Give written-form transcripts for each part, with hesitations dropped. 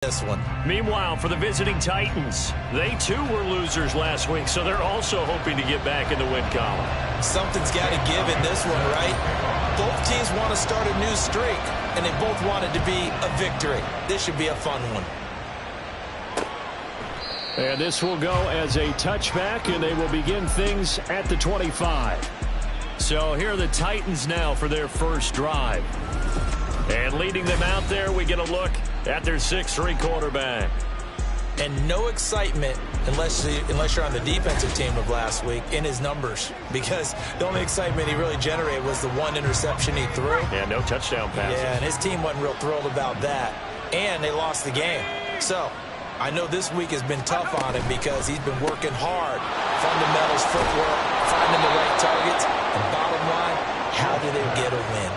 This one. Meanwhile, for the visiting Titans, they too were losers last week, so they're also hoping to get back in the win column. Something's got to give in this one, right? Both teams want to start a new streak, and they both want it to be a victory. This should be a fun one. And this will go as a touchback, and they will begin things at the 25. So here are the Titans now for their first drive. And leading them out there, we get a look at their 6'3" quarterback. And no excitement unless you're on the defensive team of last week in his numbers, because the only excitement he really generated was the one interception he threw. Yeah, no touchdown passes. Yeah, and his team wasn't real thrilled about that. And they lost the game. So I know this week has been tough on him because he's been working hard. Fundamentals, footwork, finding the right targets. And bottom line, how do they get a win?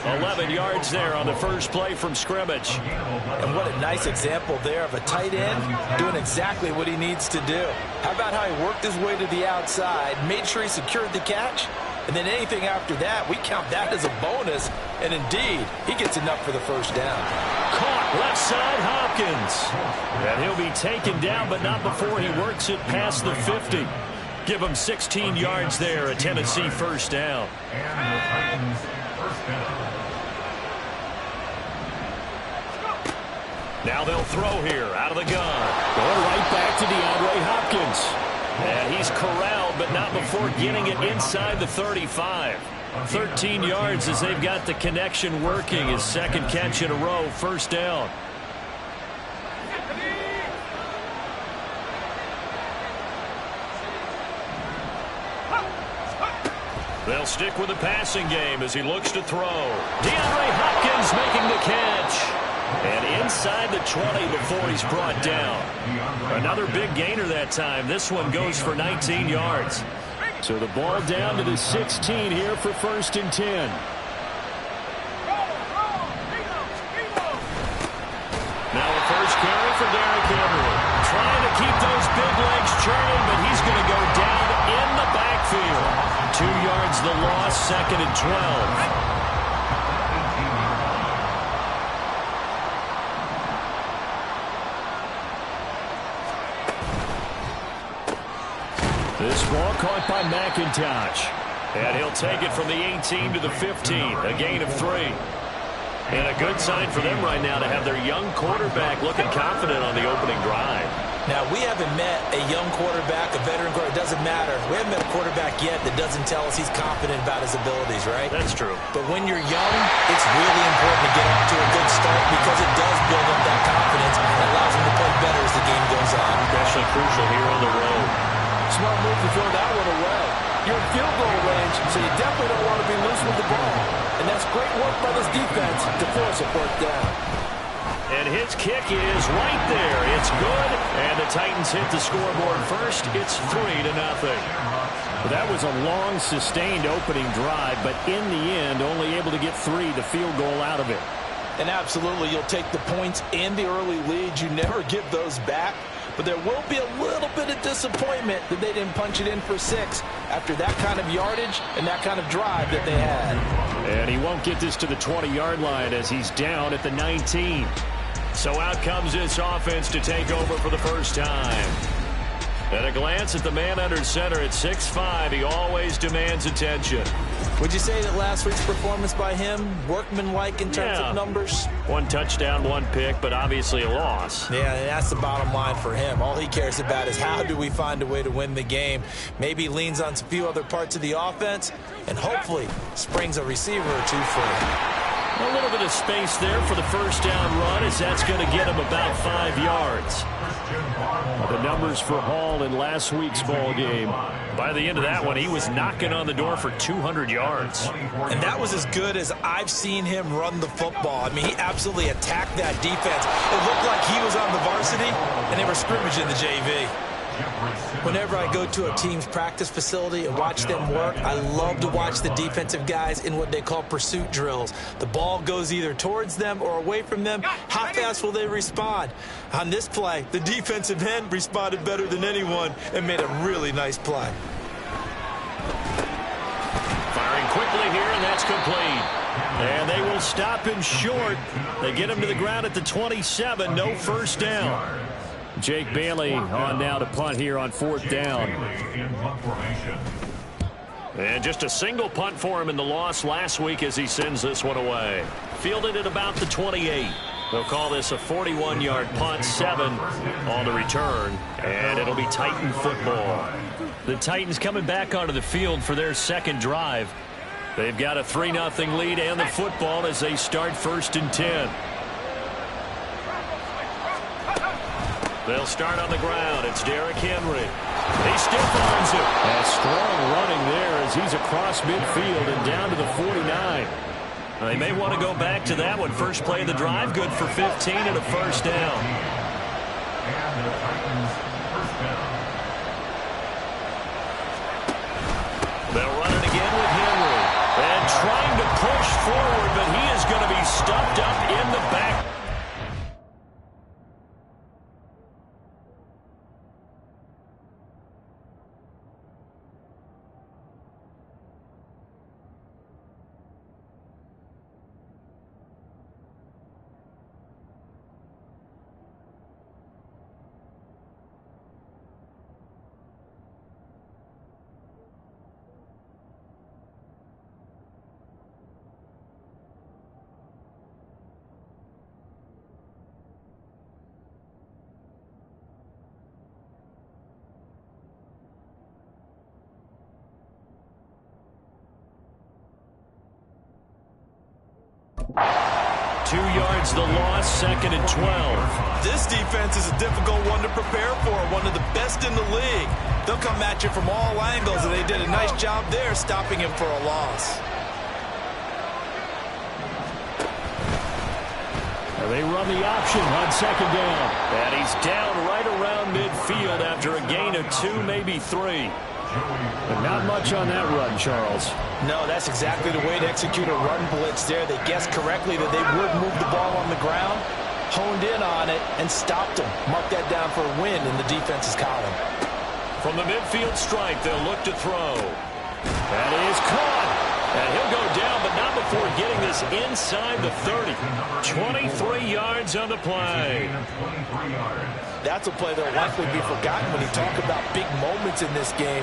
11 yards there on the first play from scrimmage. And what a nice example there of a tight end doing exactly what he needs to do. How about how he worked his way to the outside, made sure he secured the catch, and then anything after that, we count that as a bonus. And indeed, he gets enough for the first down. Caught left side, Hopkins. And he'll be taken down, but not before he works it past the 50. Give him 16 yards there, a Tennessee first down. Now they'll throw here out of the gun. Going right back to DeAndre Hopkins. And he's corralled, but not before getting it inside the 35. 13 yards as they've got the connection working. His second catch in a row, first down. They'll stick with the passing game as he looks to throw. DeAndre Hopkins making the catch. And inside the 20 before he's brought down. Another big gainer that time. This one goes for 19 yards. So the ball down to the 16 here for 1st and 10. Now a first carry for Derrick Henry. Trying to keep those big legs churning, but he's going to go down in the backfield. 2 yards the loss, 2nd and 12. This ball caught by McIntosh. And he'll take it from the 18 to the 15, a gain of 3. And a good sign for them right now to have their young quarterback looking confident on the opening drive. Now, we haven't met a young quarterback, a veteran quarterback. It doesn't matter. We haven't met a quarterback yet that doesn't tell us he's confident about his abilities, right? That's true. But when you're young, it's really important to get off to a good start because it does build up that confidence and allows him to play better as the game goes on. Especially crucial here on the road. Smart move to throw that one away. You're in field goal range, so you definitely don't want to be loose with the ball. And that's great work by this defense to force a fourth down. And his kick is right there. It's good. And the Titans hit the scoreboard first. It's 3-0. Well, that was a long, sustained opening drive, but in the end, only able to get 3, the field goal out of it. And absolutely, you'll take the points and the early leads. You never give those back. But there will be a little bit of disappointment that they didn't punch it in for 6 after that kind of yardage and that kind of drive that they had. And he won't get this to the 20-yard line as he's down at the 19. So out comes this offense to take over for the first time. At a glance at the man under center at 6'5", he always demands attention. Would you say that last week's performance by him, workmanlike in terms of numbers? 1 touchdown, 1 pick, but obviously a loss. Yeah, and that's the bottom line for him. All he cares about is how do we find a way to win the game. Maybe he leans on a few other parts of the offense and hopefully springs a receiver or 2 free. A little bit of space there for the first down run as that's going to get him about 5 yards. The numbers for Hall in last week's ball game. By the end of that one, he was knocking on the door for 200 yards. And that was as good as I've seen him run the football. I mean, he absolutely attacked that defense. It looked like he was on the varsity, and they were scrimmaging the JV. Whenever I go to a team's practice facility and watch them work, I love to watch the defensive guys in what they call pursuit drills. The ball goes either towards them or away from them. How fast will they respond? On this play, the defensive end responded better than anyone and made a really nice play. Firing quickly here, and that's complete. And they will stop him short. They get him to the ground at the 27. No first down. Jake Bailey on now to punt here on 4th down. And just a single punt for him in the loss last week as he sends this one away. Fielded at about the 28. They'll call this a 41-yard punt, 7 on the return, and it'll be Titan football. The Titans coming back onto the field for their second drive. They've got a 3-0 lead and the football as they start 1st and 10. They'll start on the ground. It's Derrick Henry. He still finds it. A strong running there as he's across midfield and down to the 49. They may want to go back to that one. First play of the drive, good for 15 and a first down. They'll run it again with Henry. And trying to push forward, but he is going to be stuffed up in the back. The loss, 2nd and 12. This defense is a difficult one to prepare for, one of the best in the league. They'll come at you from all angles, and they did a nice job there stopping him for a loss. And they run the option on 2nd down. And he's down right around midfield after a gain of 2, maybe 3. But not much on that run, Charles. No, that's exactly the way to execute a run blitz there. They guessed correctly that they would move the ball on the ground, honed in on it, and stopped him. Mark that down for a win in the defense's column. From the midfield stripe, they'll look to throw. That is caught. And he'll go down, but not before getting this inside the 30. 23 yards on the play. That's a play that will likely be forgotten when you talk about big moments in this game.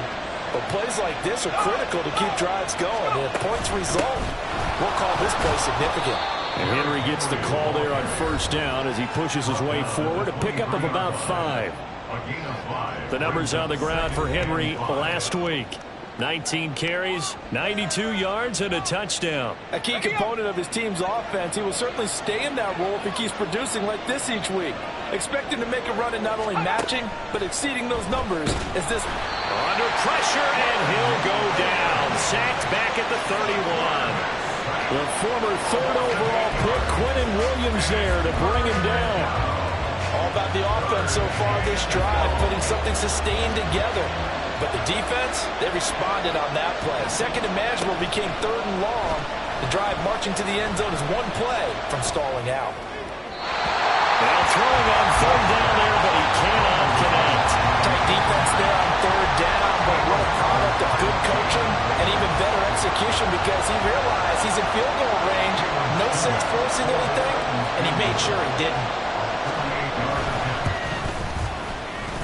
But plays like this are critical to keep drives going. And if points result, we'll call this play significant. And Henry gets the call there on 1st down as he pushes his way forward. A pickup of about 5. The numbers on the ground for Henry last week. 19 carries, 92 yards, and a touchdown. A key component of his team's offense. He will certainly stay in that role if he keeps producing like this each week. Expect him to make a run at not only matching, but exceeding those numbers as this... Under pressure, and he'll go down. Sacked back at the 31. The former 3rd overall pick, Quentin Williams there to bring him down. All about the offense so far this drive, putting something sustained together. But the defense, they responded on that play. 2nd and manageable became 3rd and long. The drive marching to the end zone is one play from stalling out. Now throwing on 3rd down there, but he cannot connect. Tight defense there on 3rd down, but what a product of good coaching and even better execution because he realized he's in field goal range. No sense forcing anything, and he made sure he didn't.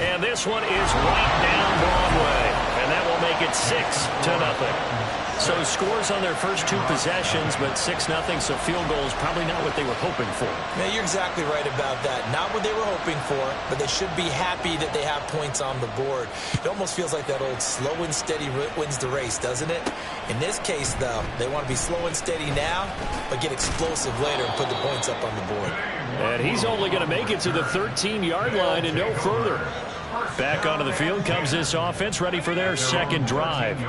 And this one is right down Broadway. And that will make it 6-0. So scores on their first 2 possessions, but 6-0, so field goal is probably not what they were hoping for. Man, you're exactly right about that. Not what they were hoping for, but they should be happy that they have points on the board. It almost feels like that old slow and steady wins the race, doesn't it? In this case, though, they want to be slow and steady now, but get explosive later and put the points up on the board. And he's only going to make it to the 13-yard line and no further. Back onto the field comes this offense, ready for their second drive.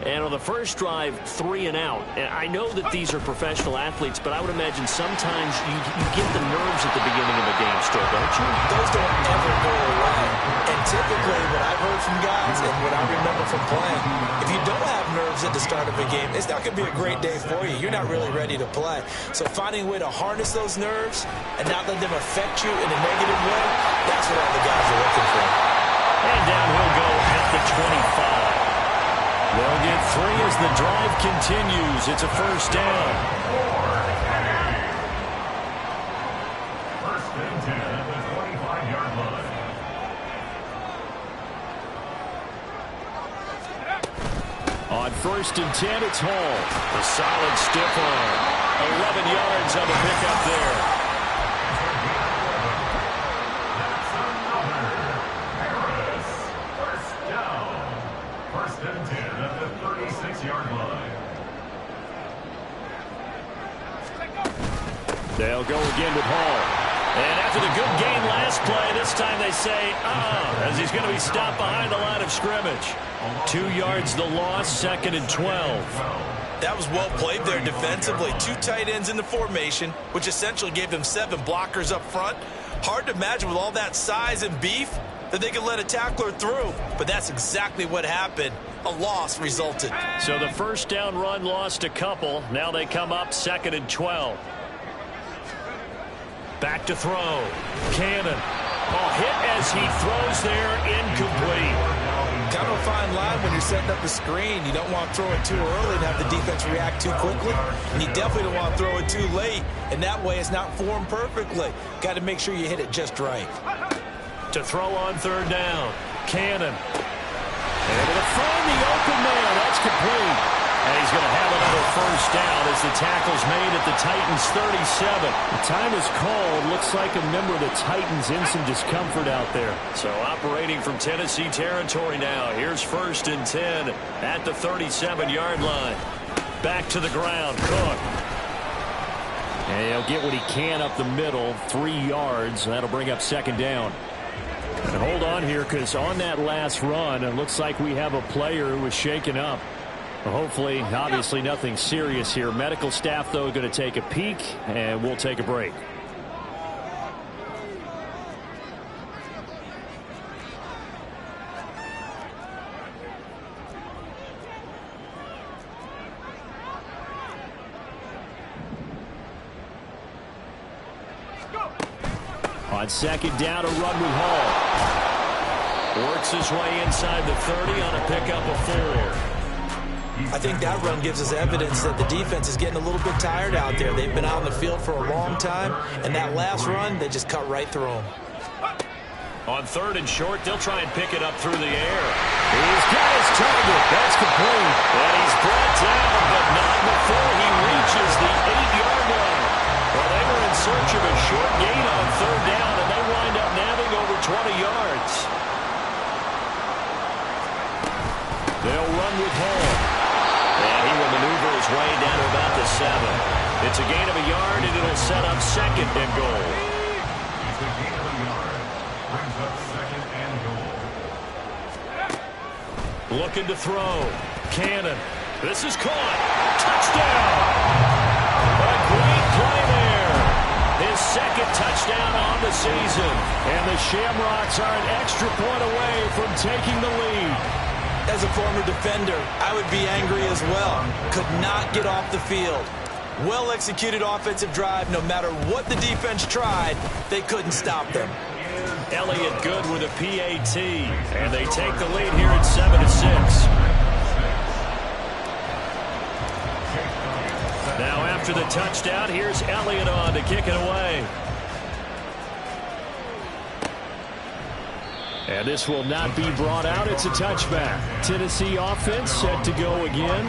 And on the first drive, 3 and out. And I know that these are professional athletes, but I would imagine sometimes you get the nerves at the beginning of a game still, don't you? Those don't ever go away. And typically, what I've heard from guys and what I remember from playing, if you don't have nerves at the start of a game, it's not going to be a great day for you. You're not really ready to play. So finding a way to harness those nerves and not let them affect you in a negative way, that's what all the guys are looking for. And down he'll go at the 25. They'll get 3 as the drive continues. It's a first down. First and 10 at the 25-yard line. On first and 10, it's Hall. A solid stiff arm. 11 yards on the pickup there. That's another PARiS. First down. First and 10 at the 36-yard line. They'll go again with Hall. And after the good game last play, this time they say, as he's going to be stopped behind the line of scrimmage. 2 yards the loss, second and 12. That was well played there defensively. 2 tight ends in the formation, which essentially gave them 7 blockers up front. Hard to imagine with all that size and beef that they could let a tackler through. But that's exactly what happened. A loss resulted. So the first down run lost a couple. Now they come up second and 12. Back to throw. Cannon. Hit as he throws there, incomplete. Kind of a fine line when you're setting up the screen. You don't want to throw it too early and have the defense react too quickly. And you definitely don't want to throw it too late. And that way it's not formed perfectly. Got to make sure you hit it just right. To throw on third down. Cannon. Able to find the open man. That's complete. And he's going to have another first down as the tackle's made at the Titans' 37. The time is called. Looks like a member of the Titans in some discomfort out there. So operating from Tennessee territory now. Here's first and 10 at the 37-yard line. Back to the ground. Cook. And he'll get what he can up the middle. 3 yards. That'll bring up second down. And hold on here, because on that last run, it looks like we have a player who was shaken up. Well, hopefully, obviously nothing serious here. Medical staff, though, going to take a peek, and we'll take a break. On second down, a run with Hall. Works his way inside the 30 on a pickup of 4. I think that run gives us evidence that the defense is getting a little bit tired out there. They've been out on the field for a long time, and that last run, they just cut right through them. On third and short, they'll try and pick it up through the air. He's got his target. That's complete. And he's brought down, but not before he reaches the 8-yard line. Well, they were in search of a short gain on third down, and they wind up nabbing over 20 yards. They'll run with Hall. And he will maneuver his way down to about the 7. It's a gain of a yard, and it'll set up second and goal. It's a gain of a yard. Brings up second and goal. Looking to throw. Cannon. This is caught. Touchdown. A great play there. His second touchdown on the season. And the Shamrocks are an extra point away from taking the lead. As a former defender, I would be angry as well. Could not get off the field. Well-executed offensive drive. No matter what the defense tried, they couldn't stop them. Elliott good with a PAT. And they take the lead here at 7-6. Now after the touchdown, here's Elliott on to kick it away. And this will not be brought out. It's a touchback. Tennessee offense set to go again.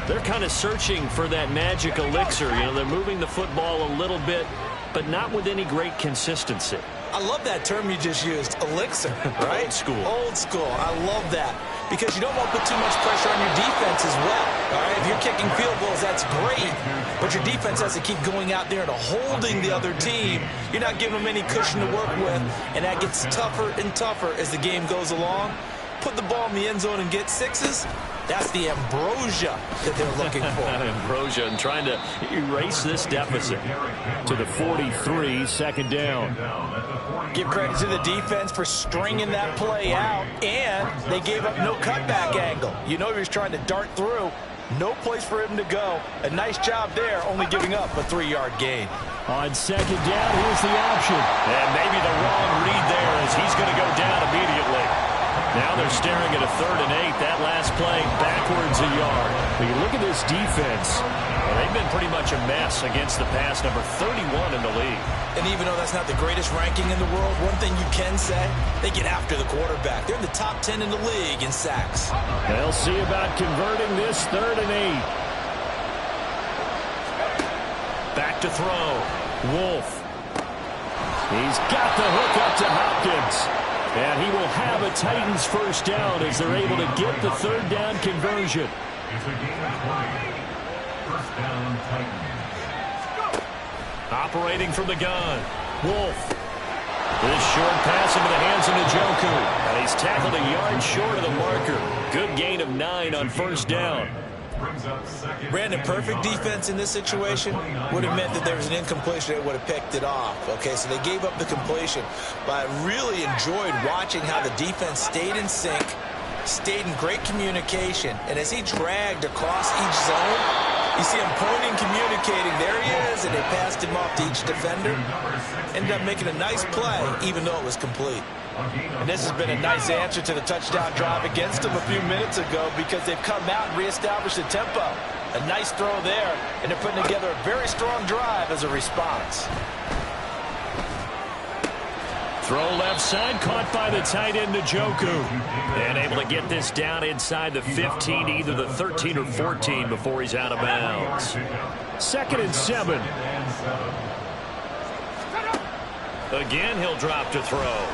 They're kind of searching for that magic elixir. You know, they're moving the football a little bit, but not with any great consistency. I love that term you just used, elixir, right? Old school. Old school. I love that. Because you don't want to put too much pressure on your defense as well. All right, if you're kicking field goals, that's great. But your defense has to keep going out there and holding the other team. You're not giving them any cushion to work with, and that gets tougher and tougher as the game goes along. Put the ball in the end zone and get 6s. That's the ambrosia that they're looking for. Ambrosia and trying to erase this deficit. To the 43, second down. Give credit to the defense for stringing that play out, and they gave up no cutback angle. You know he was trying to dart through. No place for him to go. A nice job there, only giving up a 3-yard gain. On second down, here's the option. And maybe the wrong read there as he's going to go down immediately. Now they're staring at a 3rd and 8. That last play backwards a yard. But you look at this defense, well, they've been pretty much a mess against the pass, number 31 in the league. And even though that's not the greatest ranking in the world, one thing you can say, they get after the quarterback. They're in the top 10 in the league in sacks. They'll see about converting this 3rd and 8. Back to throw. Wolf. He's got the hook up to Hopkins. And he will have a Titans first down as they're able to get the 3rd down conversion. It's a game of 20. First down, Titans. Operating from the gun. Wolf. This short pass into the hands of Njoku. And he's tackled a yard short of the marker. Good gain of 9 on first down. Brandon, perfect defense in this situation would have meant that there was an incompletion that would have picked it off. Okay, so they gave up the completion. But I really enjoyed watching how the defense stayed in sync, stayed in great communication. And as he dragged across each zone, you see him pointing, communicating. There he is, and they passed him off to each defender. Ended up making a nice play, even though it was complete. And this has been a nice answer to the touchdown drive against them a few minutes ago because they've come out and reestablished the tempo. A nice throw there, and they're putting together a very strong drive as a response. Throw left side, caught by the tight end Njoku. And able to get this down inside the 15, either the 13 or 14 before he's out of bounds. 2nd and 7. Again, he'll drop to throw.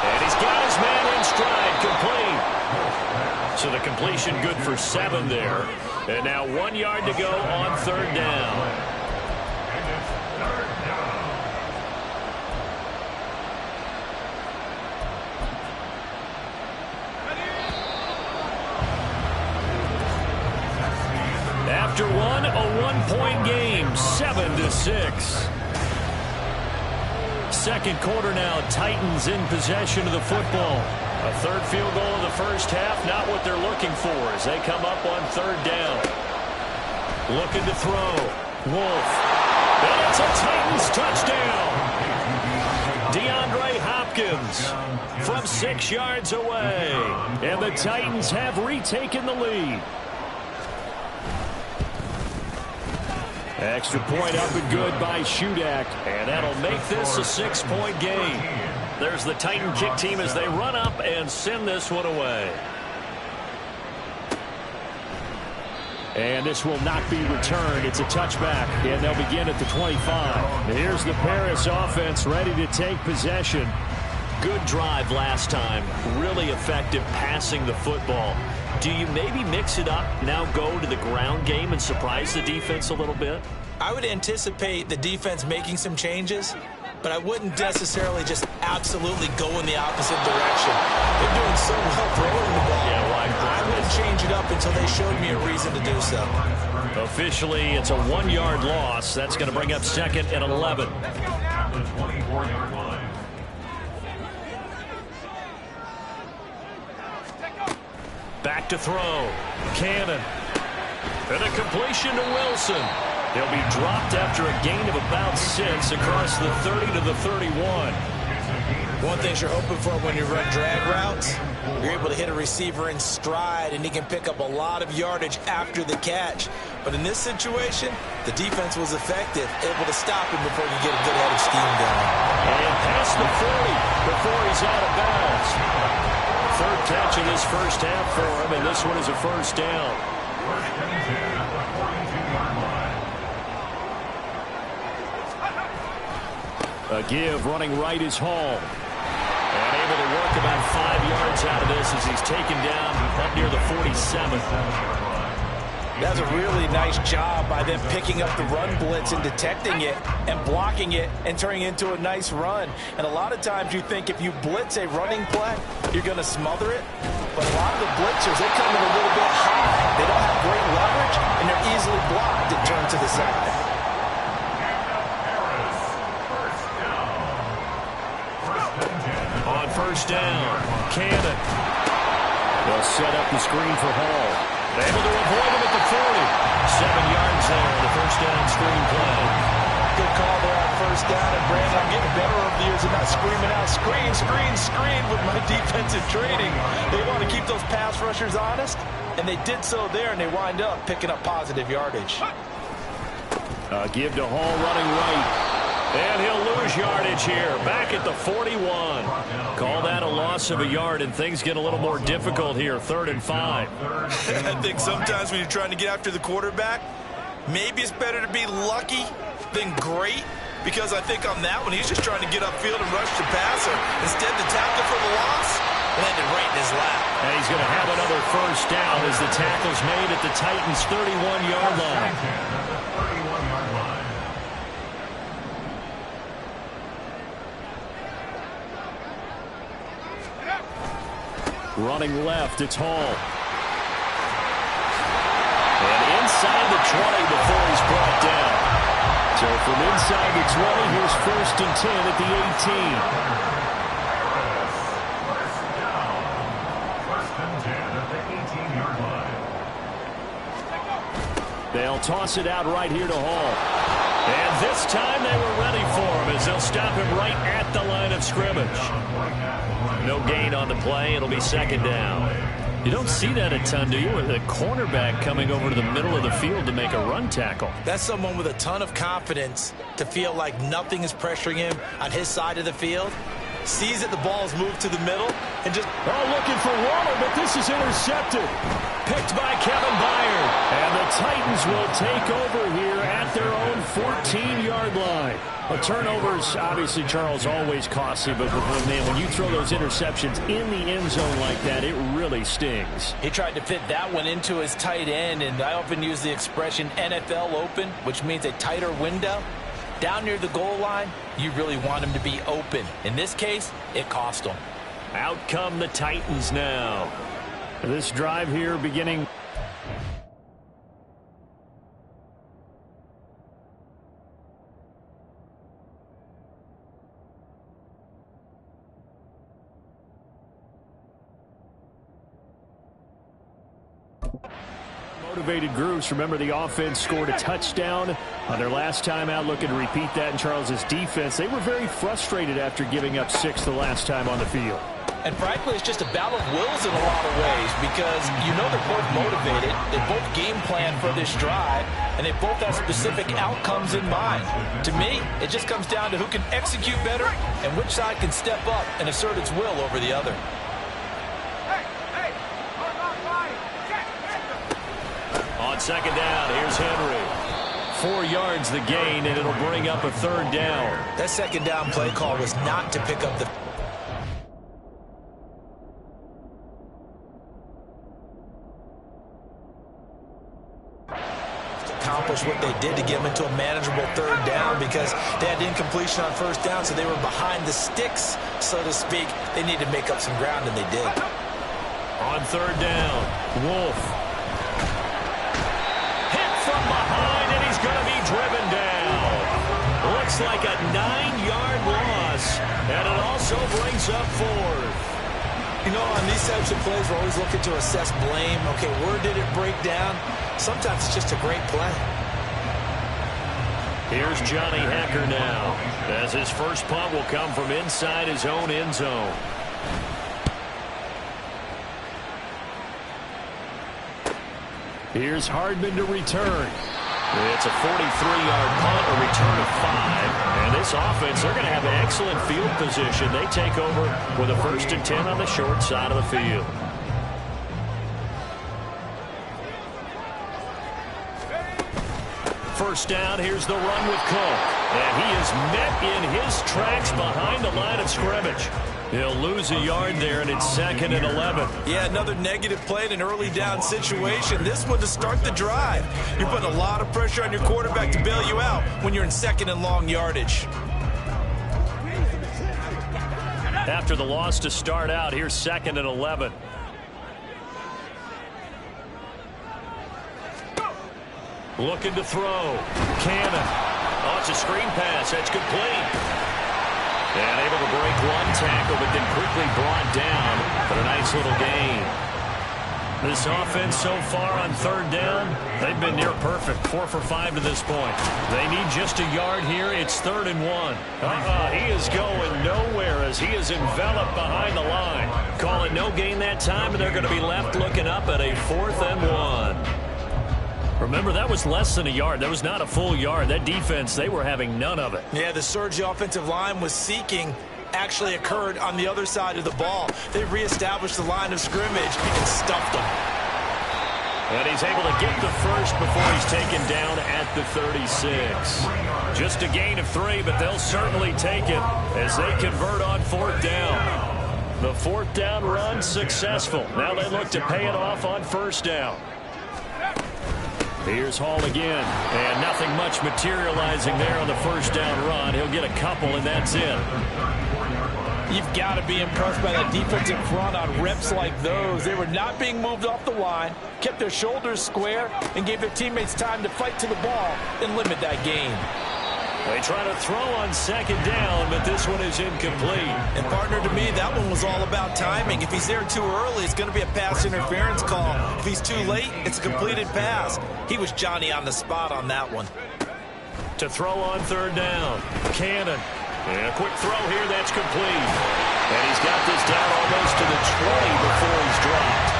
And he's got his man in stride, complete. So the completion good for 7 there. And now 1 yard to go on 3rd down. After one, a 1-point game, 7-6. Second quarter now, Titans in possession of the football. A 3rd field goal in the first half, not what they're looking for as they come up on 3rd down. Looking to throw. Wolf. And it's a Titans touchdown. DeAndre Hopkins from 6 yards away. And the Titans have retaken the lead. Extra point up and good by Shudak, and that'll make this a 6-point game. There's the Titan kick team as they run up and send this one away. And this will not be returned. It's a touchback, and they'll begin at the 25. Here's the PARiS offense ready to take possession. Good drive last time. Really effective passing the football. Do you maybe mix it up, now go to the ground game and surprise the defense a little bit? I would anticipate the defense making some changes, but I wouldn't necessarily just absolutely go in the opposite direction. They're doing so well throwing the ball. Yeah, well, I wouldn't change it up until they showed me a reason to do so. Officially, it's a 1-yard loss. That's going to bring up 2nd and 11. At the 24-yard line. Back to throw. Cannon. And a completion to Wilson. He'll be dropped after a gain of about 6 across the 30 to the 31. One thing you're hoping for when you run drag routes, you're able to hit a receiver in stride, and he can pick up a lot of yardage after the catch. But in this situation, the defense was effective, able to stop him before he get a good head of steam going. And past the 40 before he's out of bounds. 3rd catch in this first half for him, and this one is a first down. First and 10 at the 42-yard line. A give running right is Hall. And able to work about 5 yards out of this as he's taken down up near the 47. That's a really nice job by them picking up the run blitz and detecting it and blocking it and turning it into a nice run. And a lot of times you think if you blitz a running play, you're going to smother it. But a lot of the blitzers, they come in a little bit high. They don't have great leverage, and they're easily blocked and turned to the side. On first down, Cannon. They'll set up the screen for Hall. Able to avoid him at the 40. 7 yards there, the first down screen play. Good call there on first down. And Brandon, I'm getting better over the years and not screaming out, screen, screen, screen with my defensive training. They want to keep those pass rushers honest, and they did so there, and they wind up picking up positive yardage. Give to Hall running right. And he'll lose yardage here. Back at the 41. Call that a loss of a yard, and things get a little more difficult here. 3rd and 5. I think sometimes when you're trying to get after the quarterback, maybe it's better to be lucky than great, because I think on that one, he's just trying to get upfield and rush the passer. Instead, the tackle for the loss landed right in his lap. And he's going to have another first down as the tackle's made at the Titans' 31-yard line. Running left, it's Hall. And inside the 20 before he's brought down. So from inside the 20, here's 1st and 10 at the 18. First and 10 at the 18-yard line. They'll toss it out right here to Hall. And this time they were ready for him as they'll stop him right at the line of scrimmage. No gain on the play. It'll be 2nd down. You don't see that a ton, do you? With a cornerback coming over to the middle of the field to make a run tackle. That's someone with a ton of confidence to feel like nothing is pressuring him on his side of the field. Sees that the ball's moved to the middle and just... looking for Waller, but this is intercepted. Picked by Kevin Byard. And the Titans will take over here at their own 14-yard line. Turnovers, obviously, Charles, always costly, but man, when you throw those interceptions in the end zone like that, it really stings. He tried to fit that one into his tight end, and I often use the expression NFL open, which means a tighter window. Down near the goal line, you really want him to be open. In this case, it cost him. Out come the Titans now. This drive here beginning... Motivated groups. Remember, the offense scored a touchdown on their last time out. Looking to repeat that in Charles's defense. They were very frustrated after giving up 6 the last time on the field. And frankly, it's just a battle of wills in a lot of ways, because you know they're both motivated, they both game plan for this drive, and they both have specific outcomes in mind. To me, it just comes down to who can execute better and which side can step up and assert its will over the other. On 2nd down, here's Henry. 4 yards the gain, and it'll bring up a 3rd down. That 2nd down play call was not to pick up the... accomplish what they did to get them into a manageable 3rd down, because they had incompletion on 1st down, so they were behind the sticks, so to speak. They needed to make up some ground, and they did. On 3rd down, Wolf. From behind, and he's going to be driven down. Looks like a 9-yard loss, and it also brings up 4th. You know, on these types of plays, we're always looking to assess blame. Okay, where did it break down? Sometimes it's just a great play. Here's Johnny Hecker now, as his first punt will come from inside his own end zone. Here's Hardman to return. It's a 43-yard punt, a return of 5. And this offense, they're going to have an excellent field position. They take over with a 1st and 10 on the short side of the field. First down, here's the run with Cook. And he is met in his tracks behind the line of scrimmage. He'll lose a yard there, and it's 2nd and 11. Yeah, another negative play in an early down situation. This one to start the drive. You're putting a lot of pressure on your quarterback to bail you out when you're in 2nd and long yardage. After the loss to start out, here's 2nd and 11. Looking to throw. Cannon. Oh, it's a screen pass. That's complete. And able to break one tackle, but then quickly brought down for a nice little gain. This offense so far on third down, they've been near perfect. 4 for 5 to this point. They need just a yard here. It's 3rd and 1. He is going nowhere as he is enveloped behind the line. Call it no gain that time, and they're going to be left looking up at a 4th and 1. Remember, that was less than a yard. That was not a full yard. That defense, they were having none of it. Yeah, the surge the offensive line was seeking actually occurred on the other side of the ball. They reestablished the line of scrimmage and stuffed them. And he's able to get the first before he's taken down at the 36. Just a gain of 3, but they'll certainly take it as they convert on 4th down. The 4th down run successful. Now they look to pay it off on 1st down. Here's Hall again, and nothing much materializing there on the 1st down run. He'll get a couple, and that's it. You've got to be impressed by that defensive front on reps like those. They were not being moved off the line, kept their shoulders square, and gave their teammates time to fight to the ball and limit that gain. They try to throw on 2nd down, but this one is incomplete. And, partner, to me, that one was all about timing. If he's there too early, it's going to be a pass interference call. If he's too late, it's a completed pass. He was Johnny on the spot on that one. To throw on 3rd down, Cannon. And a quick throw here, that's complete. And he's got this down almost to the 20 before he's dropped.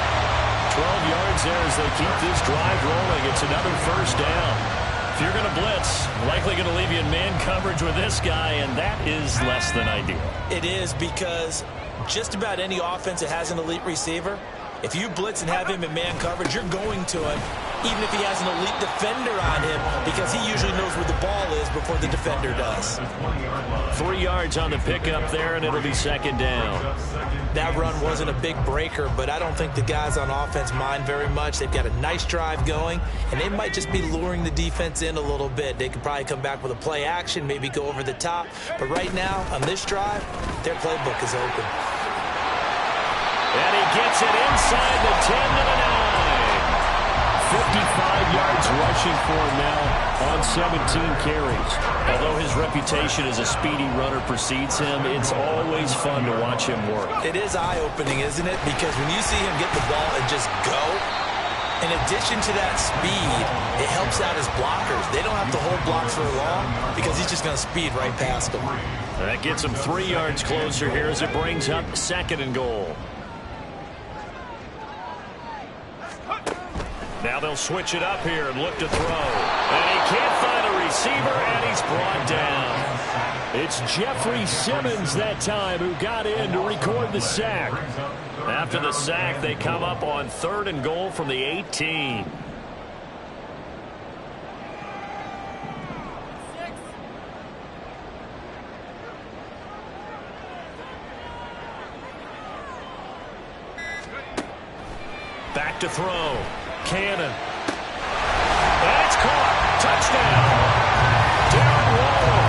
12 yards there as they keep this drive rolling. It's another 1st down. If you're going to blitz, likely going to leave you in man coverage with this guy, and that is less than ideal. It is, because just about any offense that has an elite receiver, if you blitz and have him in man coverage, you're going to him, even if he has an elite defender on him, because he usually knows where the ball is before the defender does. 3 yards on the pickup there, and it'll be 2nd down. That run wasn't a big breaker, but I don't think the guys on offense mind very much. They've got a nice drive going, and they might just be luring the defense in a little bit. They could probably come back with a play action, maybe go over the top. But right now, on this drive, their playbook is open. And he gets it inside the 10 to the 9. 55 yards rushing for him now on 17 carries. Although his reputation as a speedy runner precedes him, it's always fun to watch him work. It is eye-opening, isn't it? Because when you see him get the ball and just go, in addition to that speed, it helps out his blockers. They don't have to hold blocks for long because he's just going to speed right past them. That gets him 3 yards closer here as it brings up 2nd and goal. Now they'll switch it up here and look to throw. And he can't find a receiver, and he's brought down. It's Jeffrey Simmons that time who got in to record the sack. After the sack, they come up on 3rd and goal from the 18. Back to throw. Cannon. And it's caught. Touchdown. Darren Waller.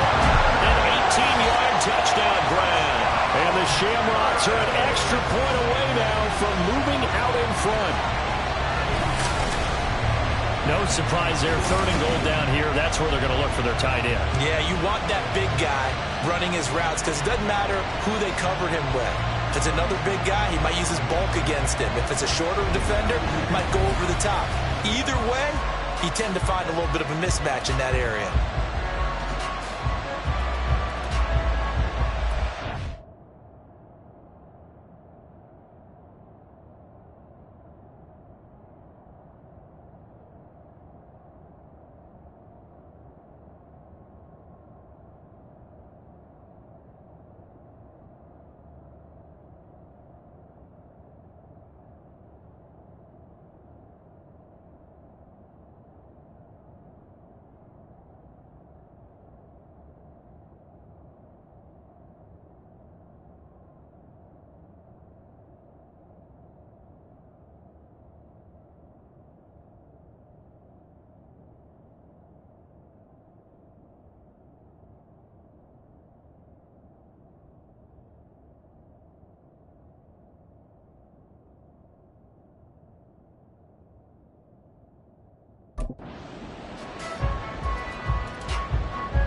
An 18-yard touchdown grab. And the Shamrocks are an extra point away now from moving out in front. No surprise there. 3rd and goal down here. That's where they're going to look for their tight end. Yeah, you want that big guy running his routes because it doesn't matter who they covered him with. If it's another big guy, he might use his bulk against him. If it's a shorter defender, he might go over the top. Either way, you tend to find a little bit of a mismatch in that area.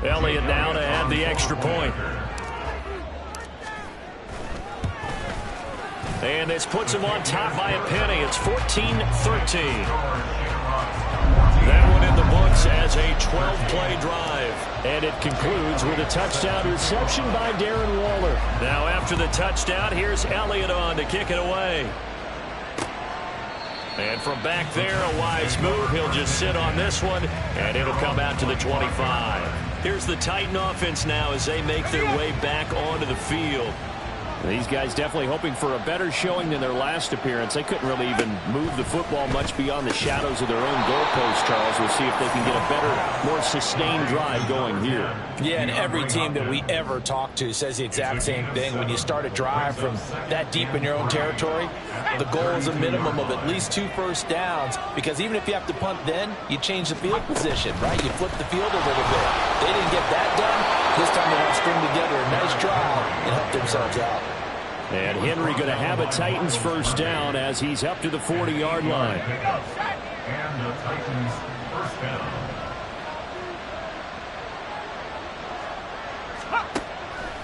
Elliott now to add the extra point. And this puts him on top by a penny. It's 14-13. That one in the books as a 12-play drive. And it concludes with a touchdown reception by Darren Waller. Now after the touchdown, here's Elliott on to kick it away. And from back there, a wise move. He'll just sit on this one, and it'll come out to the 25. Here's the Titan offense now as they make their way back onto the field. These guys definitely hoping for a better showing than their last appearance. They couldn't really even move the football much beyond the shadows of their own goalpost, Charles. We'll see if they can get a better, more sustained drive going here. Yeah, and every team that we ever talk to says the exact same thing. When you start a drive from that deep in your own territory, the goal is a minimum of at least 2 first downs, because even if you have to punt then, you change the field position, right? You flip the field a little bit. They didn't get that done. This time they're going to string together a nice drive and help themselves out. And Henry going to have a Titans first down as he's up to the 40-yard line. And the Titans first down.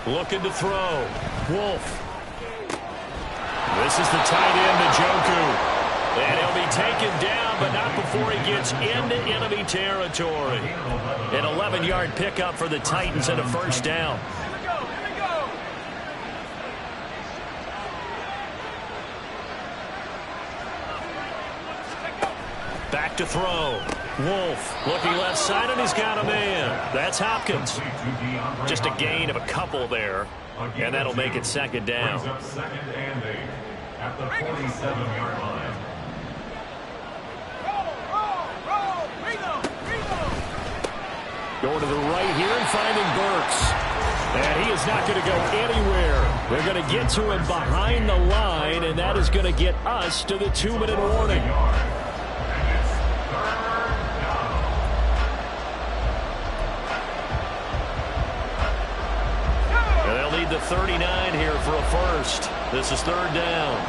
Looking to throw. Wolf. This is the tight end, Njoku. And he'll be taken down, but not before he gets into enemy territory. An 11-yard pickup for the Titans and a first down. Back to throw. Wolf looking left side, and he's got a man. That's Hopkins. Just a gain of a couple there, and that'll make it second down. Second and 8 at the 47-yard line. Going to the right here and finding Burks. And he is not going to go anywhere. They're going to get to him behind the line, and that is going to get us to the 2-minute warning. And they'll need the 39 here for a first. This is third down.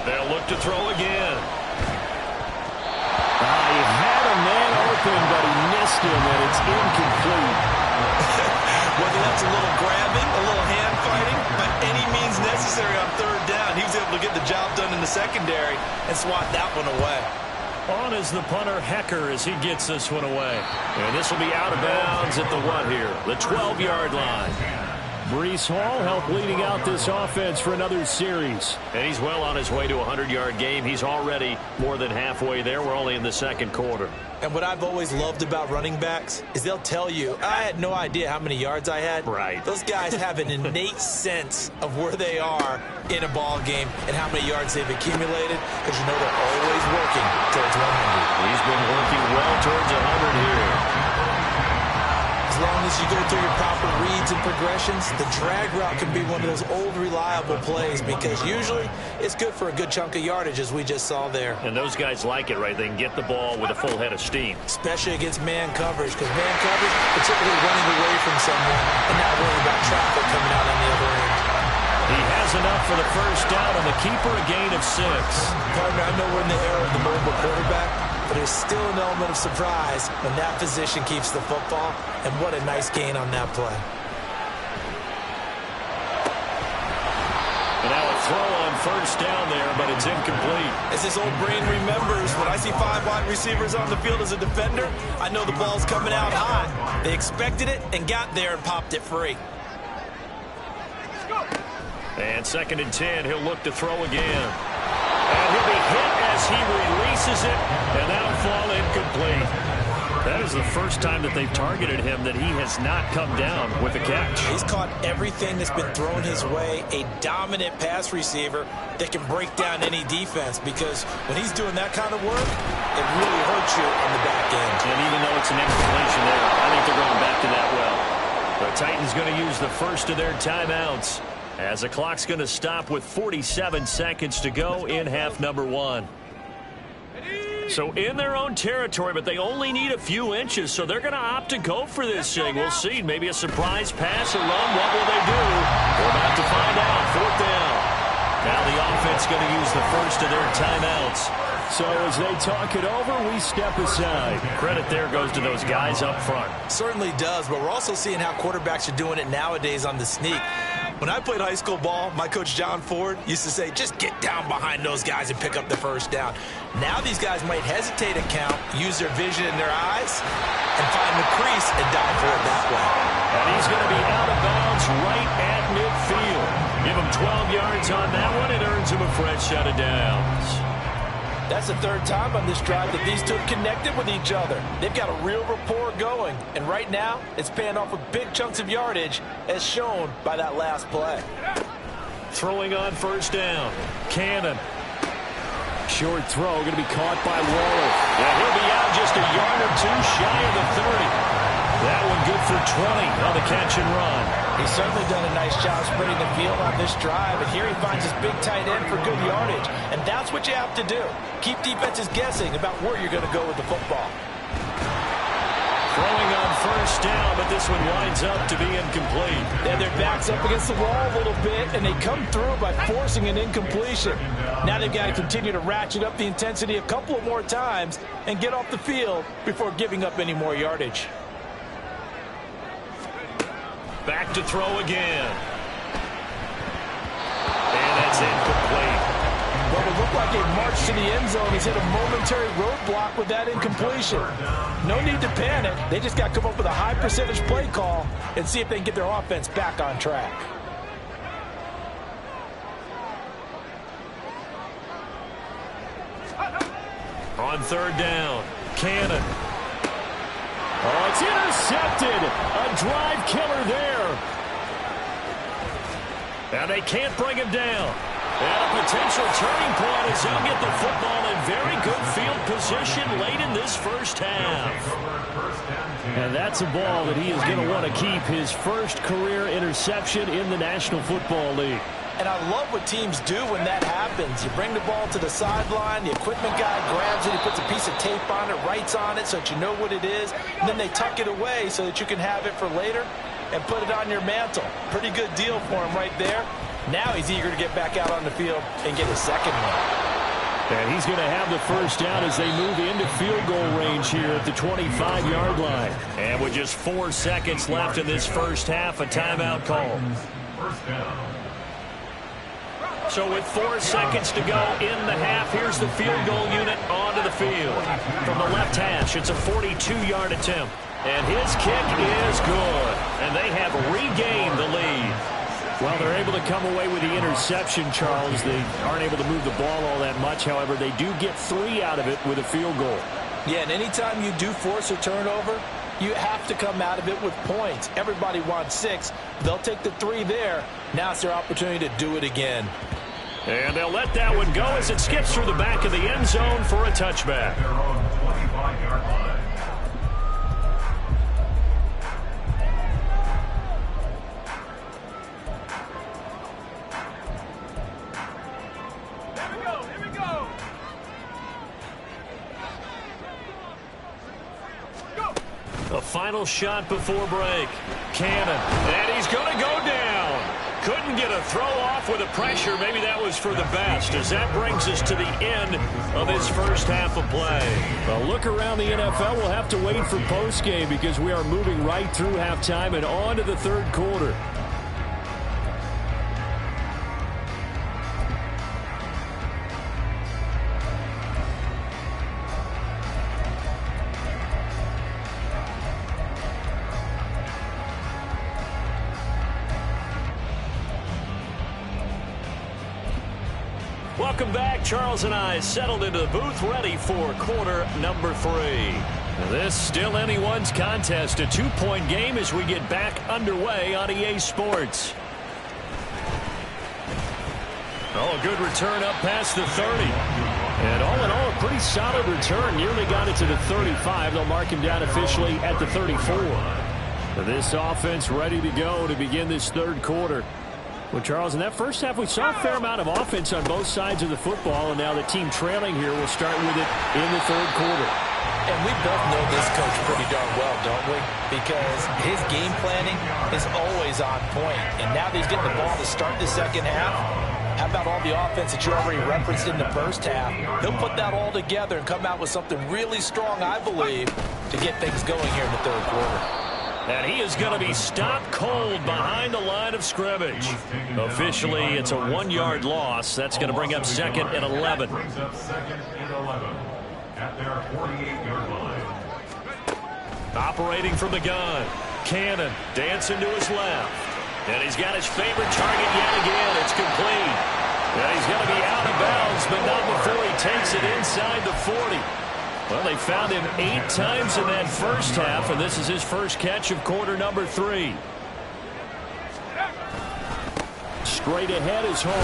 They'll look to throw again. He had a man open, but he missed him, and it's incomplete. Whether that's a little grabbing, a little hand fighting, by any means necessary on third down, he was able to get the job done in the secondary and swat that one away. On is the punter, Hecker, as he gets this one away. And this will be out of bounds at the what here? The 12-yard line. Breece Hall helped leading out this offense for another series. And he's well on his way to a 100-yard game. He's already more than halfway there. We're only in the second quarter. And what I've always loved about running backs is they'll tell you, I had no idea how many yards I had. Right. Those guys have an innate sense of where they are in a ball game and how many yards they've accumulated, because you know they're always working towards 100. He's been working well towards 100 here. As long as you go through your proper reads and progressions, the drag route can be one of those old reliable plays, because usually it's good for a good chunk of yardage, as we just saw there. And those guys like it, right? They can get the ball with a full head of steam. Especially against man coverage, because man coverage, particularly running away from someone and not worrying about traffic coming out on the other end. He has enough for the first down, and the keeper a gain of 6. Partner, I know we're in the era of the mobile quarterback, but there's still an element of surprise when that position keeps the football, and what a nice gain on that play. And now a throw on first down there, but it's incomplete. As his old brain remembers, when I see 5 wide receivers on the field as a defender, I know the ball's coming out hot. They expected it and got there and popped it free. And second and 10, he'll look to throw again. And he'll be hit as he releases it, and that'll fall incomplete. That is the first time that they've targeted him that he has not come down with a catch. He's caught everything that's been thrown his way, a dominant pass receiver that can break down any defense, because when he's doing that kind of work, it really hurts you on the back end. And even though it's an incompletion there, I think they're going back to that well. The Titans going to use the first of their timeouts, as the clock's going to stop with 47 seconds to go in half number 1. So in their own territory, but they only need a few inches, so they're going to opt to go for this thing. We'll see. Maybe a surprise pass or run. What will they do? We're about to find out. Fourth down. Now the offense going to use the first of their timeouts. So as they talk it over, we step aside. Credit there goes to those guys up front. Certainly does, but we're also seeing how quarterbacks are doing it nowadays on the sneak. When I played high school ball, my coach John Ford used to say, just get down behind those guys and pick up the first down. Now these guys might hesitate a count, use their vision in their eyes, and find the crease and dive for it that way. And he's going to be out of bounds right at midfield. Give him 12 yards on that one. It earns him a fresh set of downs. That's the third time on this drive that these two have connected with each other. They've got a real rapport going. And right now, it's paying off with big chunks of yardage, as shown by that last play. Throwing on first down. Cannon. Short throw going to be caught by Waller. And he'll be out just a yard or two shy of the 30. That one good for 20 on the catch and run. He's certainly done a nice job spreading the field on this drive, and here he finds his big tight end for good yardage. And that's what you have to do. Keep defenses guessing about where you're going to go with the football. Throwing on first down, but this one winds up to be incomplete. And their back's up against the wall a little bit, and they come through by forcing an incompletion. Now they've got to continue to ratchet up the intensity a couple of more times and get off the field before giving up any more yardage. Back to throw again. And that's incomplete. Well, it looked like a march to the end zone. He's hit a momentary roadblock with that incompletion. No need to panic. They just got to come up with a high percentage play call and see if they can get their offense back on track. On third down, Cannon. Oh, it's intercepted. A drive killer there. And they can't bring him down. And a potential turning point as they'll get the football in very good field position late in this first half. And that's a ball that he is going to want to keep, his first career interception in the National Football League. And I love what teams do when that happens. You bring the ball to the sideline, the equipment guy grabs it, he puts a piece of tape on it, writes on it so that you know what it is, and then they tuck it away so that you can have it for later and put it on your mantle. Pretty good deal for him right there. Now he's eager to get back out on the field and get his second one. And he's going to have the first down as they move into field goal range here at the 25-yard line. And with just 4 seconds left in this first half, a timeout call. First down. So with 4 seconds to go in the half, here's the field goal unit onto the field. From the left hash, it's a 42-yard attempt. And his kick is good. And they have regained the lead. Well, they're able to come away with the interception, Charles. They aren't able to move the ball all that much. However, they do get 3 out of it with a field goal. Yeah, and anytime you do force a turnover, you have to come out of it with points. Everybody wants 6. They'll take the 3 there. Now it's their opportunity to do it again. And they'll let that one go as it skips through the back of the end zone for a touchback. Their own 25-yard line. A final shot before break. Cannon. And he's going to go down. Couldn't get a throw off with the pressure. Maybe that was for the best, as that brings us to the end of his first half of play. A look around the NFL. We'll have to wait for postgame because we are moving right through halftime and on to the third quarter. Welcome back. Charles and I settled into the booth ready for quarter number 3. This still anyone's contest, a 2-point game as we get back underway on EA Sports. Oh, a good return up past the 30. And all in all, a pretty solid return. Nearly got it to the 35. They'll mark him down officially at the 34. This offense ready to go to begin this third quarter. Well, Charles, in that first half, we saw a fair amount of offense on both sides of the football, and now the team trailing here will start with it in the third quarter. And we both know this coach pretty darn well, don't we? Because his game planning is always on point. And now that he's getting the ball to start the second half, How about all the offense that you already referenced in the first half? He'll put that all together and come out with something really strong, I believe, to get things going here in the third quarter. And he is going to be stopped cold behind the line of scrimmage. Officially, it's a 1-yard loss. That's going to bring up 2nd and 11. Brings up 2nd and 11 at their 48-yard line. Operating from the gun. Cannon dancing to his left. And he's got his favorite target yet again. It's complete. And he's going to be out of bounds, but not before he takes it inside the 40. Well, they found him 8 times in that first half, and this is his first catch of quarter number 3. Straight ahead is home.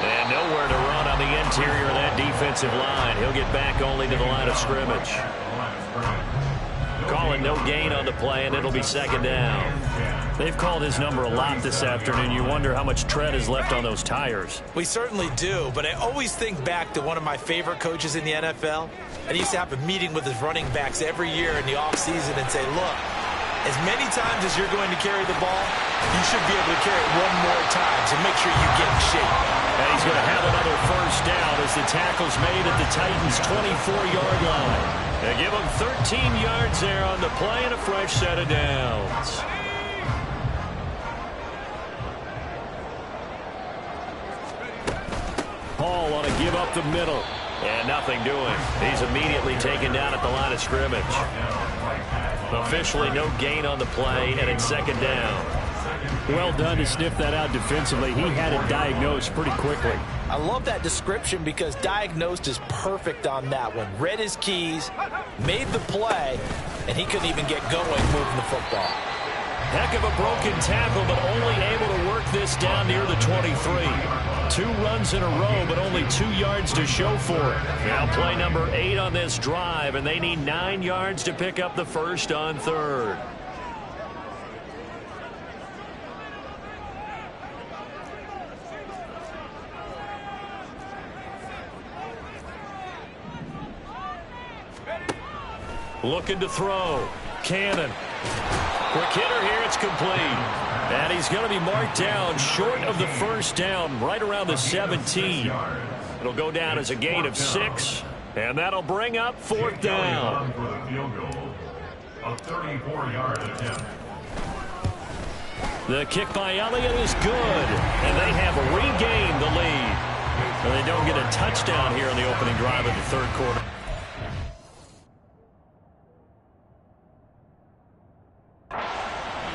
And nowhere to run on the interior of that defensive line. He'll get back only to the line of scrimmage. Calling no gain on the play, and it'll be 2nd down. They've called his number a lot this afternoon. You wonder how much tread is left on those tires. We certainly do, but I always think back to one of my favorite coaches in the NFL. And he used to have a meeting with his running backs every year in the offseason and say, look, as many times as you're going to carry the ball, you should be able to carry it 1 more time, so make sure you get in shape. And he's going to have another first down as the tackle's made at the Titans' 24-yard line. They give him 13 yards there on the play and a fresh set of downs. Hall on a give up the middle. And nothing doing. He's immediately taken down at the line of scrimmage. Officially no gain on the play, and it's 2nd down. Well done to sniff that out defensively. He had it diagnosed pretty quickly. I love that description because diagnosed is perfect on that one. Read his keys, made the play, and he couldn't even get going moving the football. Heck of a broken tackle, but only able to work this down near the 23. 2 runs in a row, but only 2 yards to show for it. Now play number 8 on this drive, and they need 9 yards to pick up the first on 3rd. Looking to throw. Cannon. Quick hitter here, it's complete. And he's going to be marked down short of the first down, right around the 17. It'll go down as a gain of 6, and that'll bring up 4th down. For the field goal, a 34-yard attempt. The kick by Elliott is good, and they have regained the lead. And they don't get a touchdown here in the opening drive of the 3rd quarter.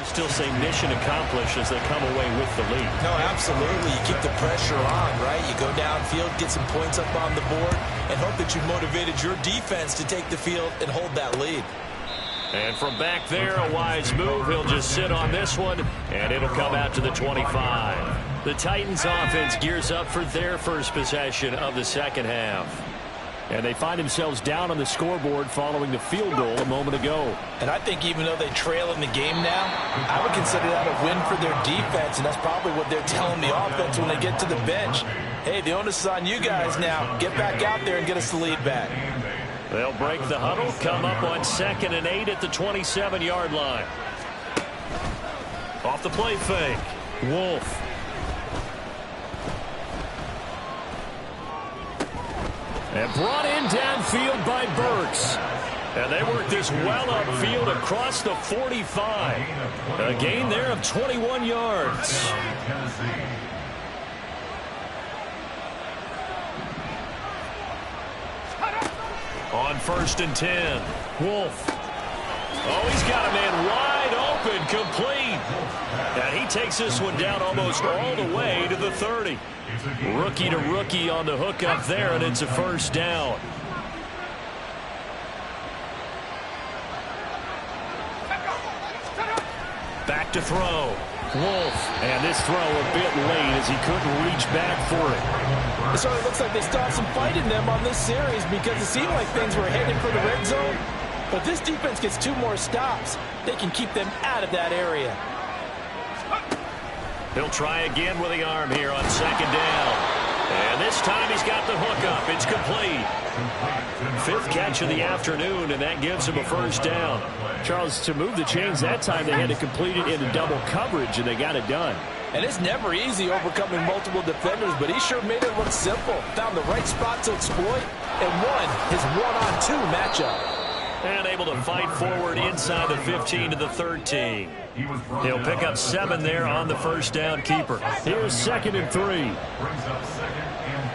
Still say mission accomplished as they come away with the lead. No, absolutely. You keep the pressure on, right? You go downfield, get some points up on the board, and hope that you motivated your defense to take the field and hold that lead. And from back there, a wise move. He'll just sit on this one, and it'll come out to the 25. The Titans offense gears up for their first possession of the 2nd half. And they find themselves down on the scoreboard following the field goal a moment ago. And I think even though they trail in the game now, I would consider that a win for their defense, and that's probably what they're telling the offense when they get to the bench. Hey, the onus is on you guys now. Get back out there and get us the lead back. They'll break the huddle, come up on 2nd and 8 at the 27-yard line. Off the play fake. Wolf. And brought in downfield by Burks. And they work this well upfield across the 45. A gain there of 21 yards. On 1st and 10. Wolf. Oh, he's got a man wide open, complete. And he takes this one down almost all the way to the 30. Rookie to rookie on the hook up there, and it's a first down. Back to throw. Wolf. And this throw a bit late as he couldn't reach back for it. It certainly looks like they started some fight in them on this series because it seemed like things were headed for the red zone. But this defense gets 2 more stops. They can keep them out of that area. He'll try again with the arm here on 2nd down. And this time he's got the hook up. It's complete. 5th catch of the afternoon, and that gives him a first down. Charles, to move the chains that time, they had to complete it into double coverage, and they got it done. And it's never easy overcoming multiple defenders, but he sure made it look simple. Found the right spot to exploit and won his one-on-two matchup. And able to fight forward inside the 15 to the 13. He'll pick up 7 there on the first down keeper. Here's 2nd and 3. Brings up 2nd and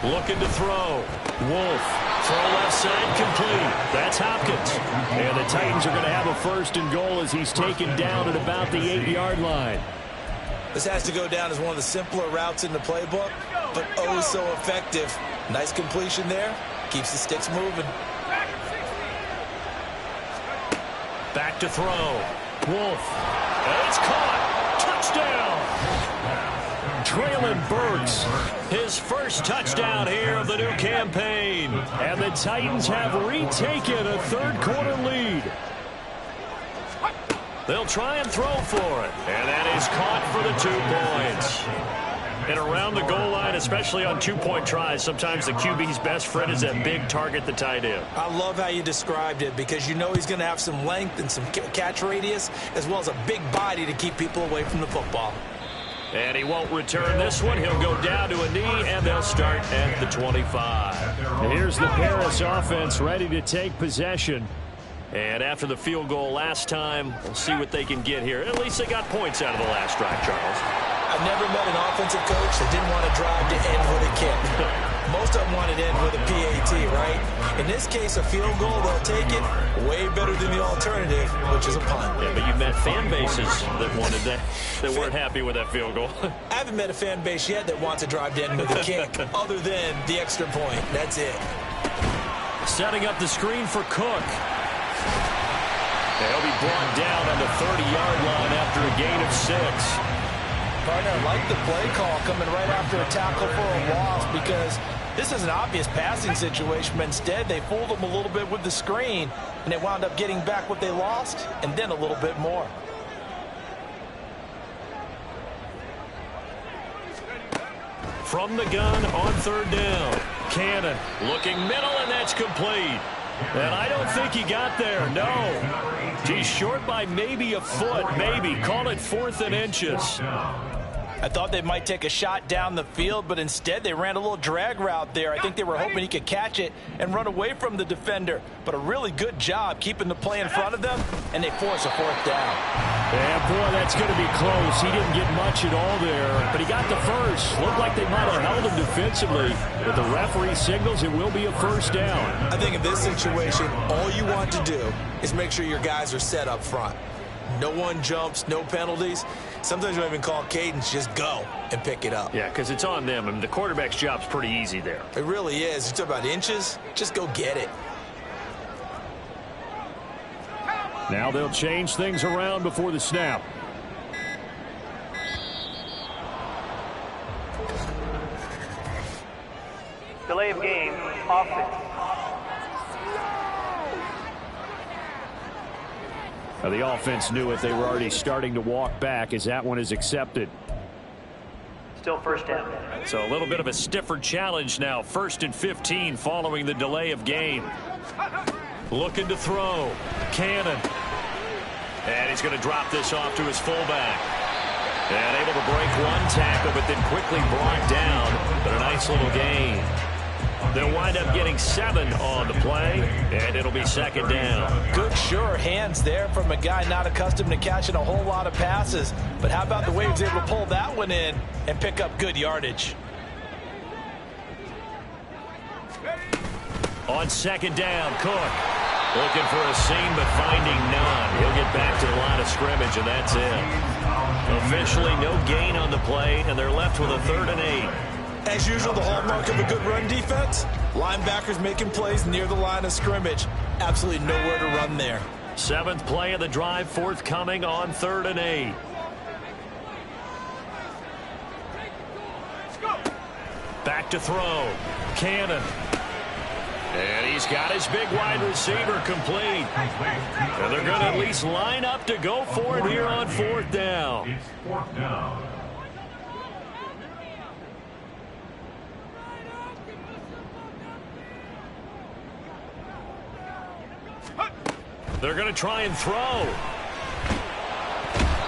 3. Looking to throw. Wolf. Throw left side complete. That's Hopkins. And the Titans are going to have a 1st and goal as he's taken down at about the 8-yard line. This has to go down as one of the simpler routes in the playbook, but oh so effective. Nice completion there. Keeps the sticks moving. Back to throw. Wolf. And it's caught. Touchdown. Traylon Burks. His first touchdown here of the new campaign. And the Titans have retaken a 3rd quarter lead. They'll try and throw for it. And that is caught for the 2 points. And around the goal line, especially on 2-point tries, sometimes the QB's best friend is that big target, the tight end. I love how you described it because you know he's going to have some length and some catch radius as well as a big body to keep people away from the football. And he won't return this one. He'll go down to a knee, and they'll start at the 25. And here's the PARiS offense ready to take possession. And after the field goal last time, we'll see what they can get here. At least they got points out of the last drive, Charles. I've never met an offensive coach that didn't want to drive to end with a kick. Most of them want to end with a PAT, right? In this case, a field goal, they'll take it way better than the alternative, which is a punt. Yeah, but you've met fan bases that wanted that, that weren't happy with that field goal. I haven't met a fan base yet that wants to drive to end with a kick other than the extra point. That's it. Setting up the screen for Cook. He'll be brought down on the 30-yard line after a gain of 6. Partner, I like the play call coming right after a tackle for a loss because this is an obvious passing situation, but instead they fooled them a little bit with the screen, and they wound up getting back what they lost and then a little bit more. From the gun on 3rd down. Cannon looking middle, and that's complete. And I don't think he got there, no. He's short by maybe a foot, maybe. Call it 4th and inches. I thought they might take a shot down the field, but instead they ran a little drag route there. I think they were hoping he could catch it and run away from the defender. But a really good job keeping the play in front of them, and they force a 4th down. Yeah, boy, that's going to be close. He didn't get much at all there, but he got the first. Looked like they might have held him defensively, but the referee signals it will be a 1st down. I think in this situation, all you want to do is make sure your guys are set up front. No one jumps, no penalties. Sometimes you don't even call cadence, just go and pick it up. Yeah, because it's on them. I mean, the quarterback's job's pretty easy there. It really is. You talk about inches, just go get it. Now they'll change things around before the snap. Delay of game, offense. Now the offense knew it. They were already starting to walk back as that one is accepted. Still 1st down. So a little bit of a stiffer challenge now. 1st and 15 following the delay of game. Looking to throw. Cannon. And he's going to drop this off to his fullback. And able to break one tackle, but then quickly brought down. But a nice little gain. They'll wind up getting 7 on the play, and it'll be 2nd down. Good, sure hands there from a guy not accustomed to catching a whole lot of passes. But how about the way he was able to pull that one in and pick up good yardage? On 2nd down, Cook. Looking for a seam, but finding none. He'll get back to the line of scrimmage, and that's it. Officially no gain on the play, and they're left with a 3rd and 8. As usual, the hallmark of a good run defense, linebackers making plays near the line of scrimmage. Absolutely nowhere to run there. 7th play of the drive, forthcoming on 3rd and 8. Back to throw. Cannon. And he's got his big wide receiver complete. And they're going to at least line up to go for it here on 4th down. It's 4th down. They're going to try and throw.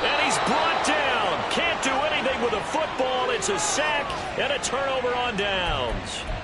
And he's brought down. Can't do anything with a football. It's a sack and a turnover on downs.